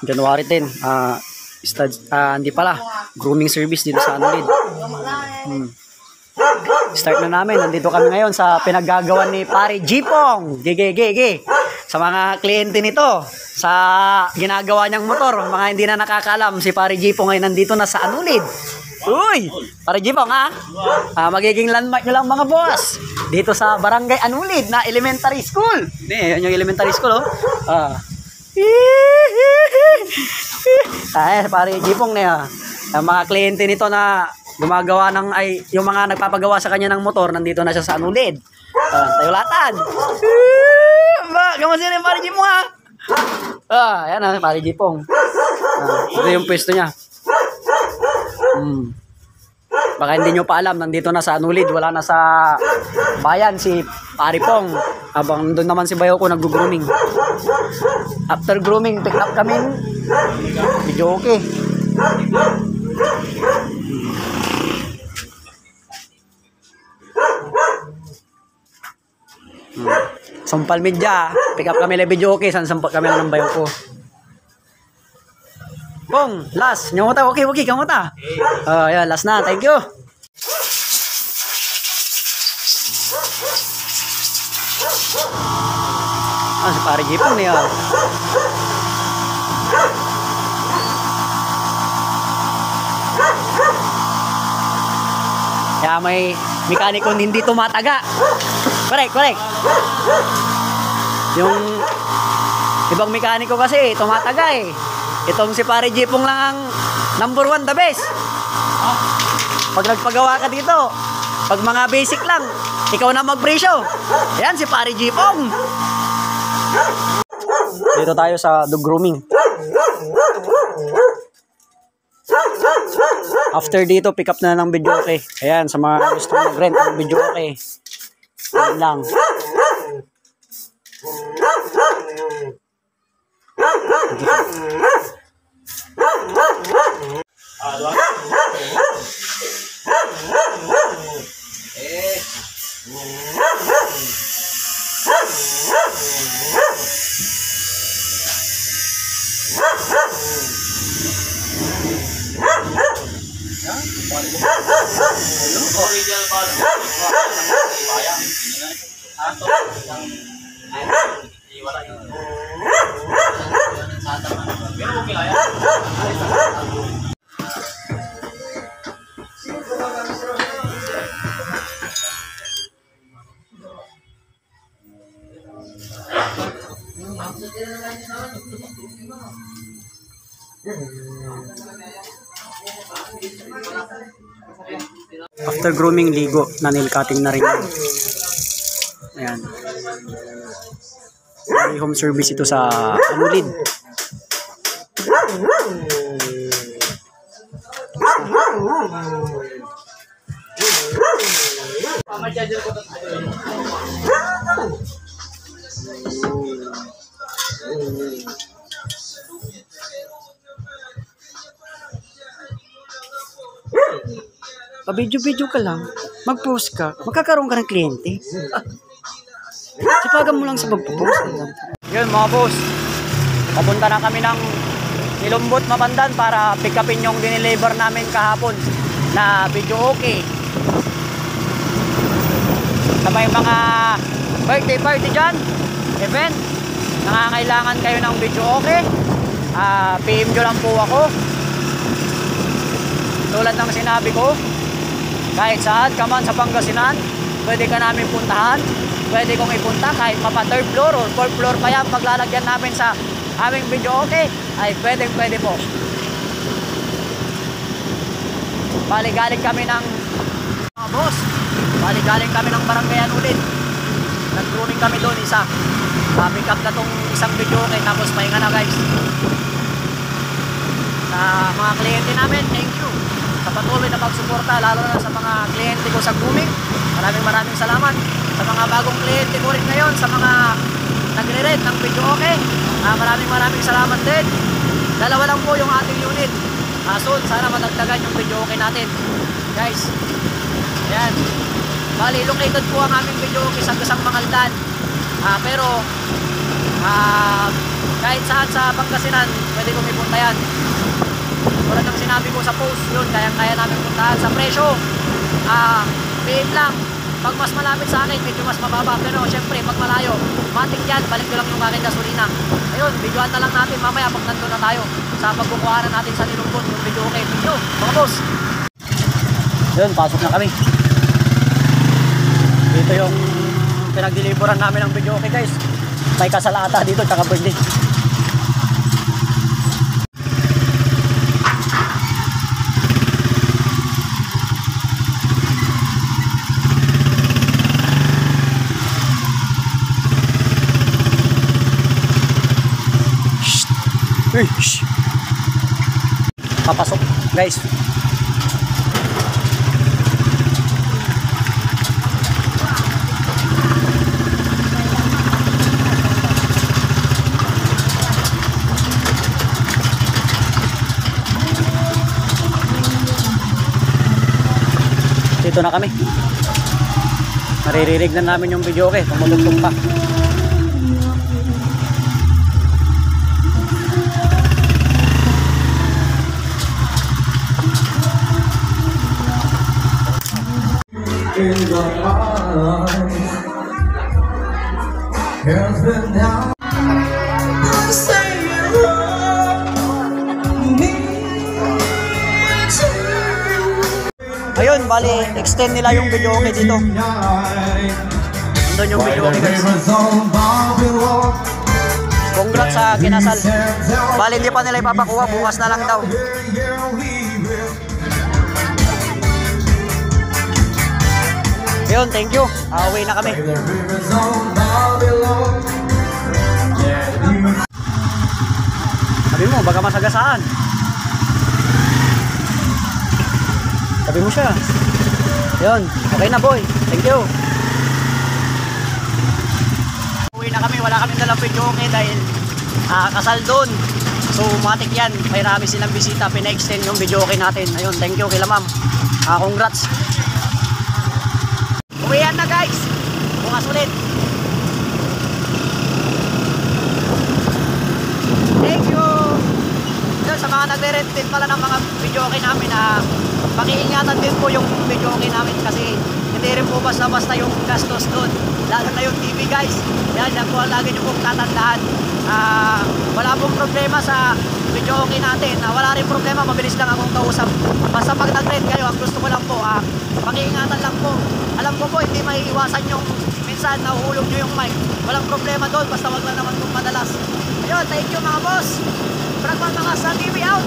January 10. Hindi pala. Grooming service dito sa Anulid. Start na namin. Nandito kami ngayon sa pinaggagawa ni Pare Jipong. Gege. Sa mga kliyente nito, sa ginagawa niyang motor, mga hindi na nakakalam, si Pare Jipong ay nandito na sa Anulid. Uy! Pare Jipong ha? Magiging landmark nyo lang mga boss. Dito sa Barangay Anulid na elementary school. Yan yung elementary school Pare Jipong na yan. Ang mga kliyente nito na gumagawa yung mga nagpapagawa sa kanya ng motor, nandito na siya sa Anulid. Tayo latan. Kamusta rin Pare Jipong ha? Ayan Pare Jipong. Ito yung pwesto niya. Baka hindi nyo pa alam, nandito na sa Anulid, wala na sa bayan si Pare Pong. Habang doon naman si Bayo ko nag-grooming. After grooming, pick up kami. Video okay. Sampal Media, pick up kami na video okay, sampal kami ng Bayo ko. Pong, last, nyamuta, okay, kamuta. Yan, last na, thank you. Si Pare Jipong niya. Kaya may mekaniko hindi tumataga. Correct. Yung ibang mekaniko kasi tumataga eh. Itong si Pare Jipong lang ang number 1, the best. Pag nagpagawa ka dito, pag mga basic lang, ikaw na magpresyo. Yan si Pare Jipong. Dito tayo sa dog grooming. After dito, pick up na ng video okay. Ayan, sa mga gusto mag-rent ng video okay. Ayan lang. After grooming, ligo, na nail cutting na rin. Ayan. May home service ito sa Anulid. Video ka lang, mag-post ka, magkakaroon ka ng kliyente. Sipagan mo lang sa mag-post. Yun mga boss, papunta na kami ng Nilumbot, Mapandan para pick upin yung dineliver namin kahapon na video okay. Sa may mga birthday party dyan, event, nangangailangan kayo ng video okay, PM nyo lang po ako. Tulad ng sinabi ko, kahit saan ka man sa Pangasinan, pwede ka namin puntahan. Pwede kong ipunta kahit mapa 3rd floor or 4th floor pa yan. Paglalagyan namin sa aming video okay, ay pwede po. Galing kami ng mga boss. Galing kami ng Barangay Anulid. Nag-grooming kami doon isa. Pick up na tong isang video okay, tapos pahinga na guys. Sa mga kliyente namin, thank you sa patuloy na pagsuporta, lalo na sa mga kliyente ko sa grooming. Maraming salamat. Sa mga bagong kliyente ko rin ngayon, sa mga nagre-rent ng video okay, maraming salamat din. Dalawa lang po yung ating unit. Soon, sana madagdagan yung video okay natin guys. Yan, bali located po ang aming video okay sa Gasang Mangaldan. Pero kahit saan sa Pangasinan, pwede kong ipunta yan. Tulad ng sinabi ko sa post, yun, kaya namin puntahan sa presyo. PM lang. Pag mas malapit sa akin, medyo mas mababa. Pero syempre, pag malayo, matik yan, balik ko lang yung aking gasolina. Ayun, videoan na lang natin mamaya pag nandun na tayo sa pagkukuhanan natin sa Nilungkot, yung video okay. Yo, mga boss. Yun, pasok na kami. Dito yung pinag-deliveran namin ng video okay guys. May kasalata dito, tsaka birthday. Papasok guys. Dito na kami. Maririnig na namin yung video okay, tumutugtog pa. In the heart, has been down. Ayun, bali, extend nila yung video okay dito. Nandun yung video okay guys. Congrats sa kinasal. Bali, hindi pa nila ipapakuha, bukas na lang daw. Ayun, thank you. Uwi na kami. Sabi mo, baka masagasaan. Sabi mo siya. Ayun, okay na boy. Thank you. Uwi na kami, wala kaming dalang video okay dahil kasal doon. So, matik yan. Marami silang bisita, pina-extend yung video okay natin. Ayun, thank you kila ma'am. Congrats. Uwihan na guys. Bukas ulit. Thank you. Yun, sa mga nagre-rent din pala ng mga video okay namin pakiingatan din po yung video okay namin kasi hindi rin po basta-basta yung gastos doon. Lalo na yung TV guys. Yan po lagi nyo pong tatandaan. Wala pong problema sa video okay natin. Wala rin problema, mabilis lang akong kausap. Basta pag nag-rent kayo, ang gusto ko lang po, pakiingatan lang po. Alam ko po, hindi may iwasan yung minsan nahuhulog nyo yung mic. Walang problema doon, basta wag lang naman kung madalas. Ayun, thank you mga boss. Fragman mga sa TV out.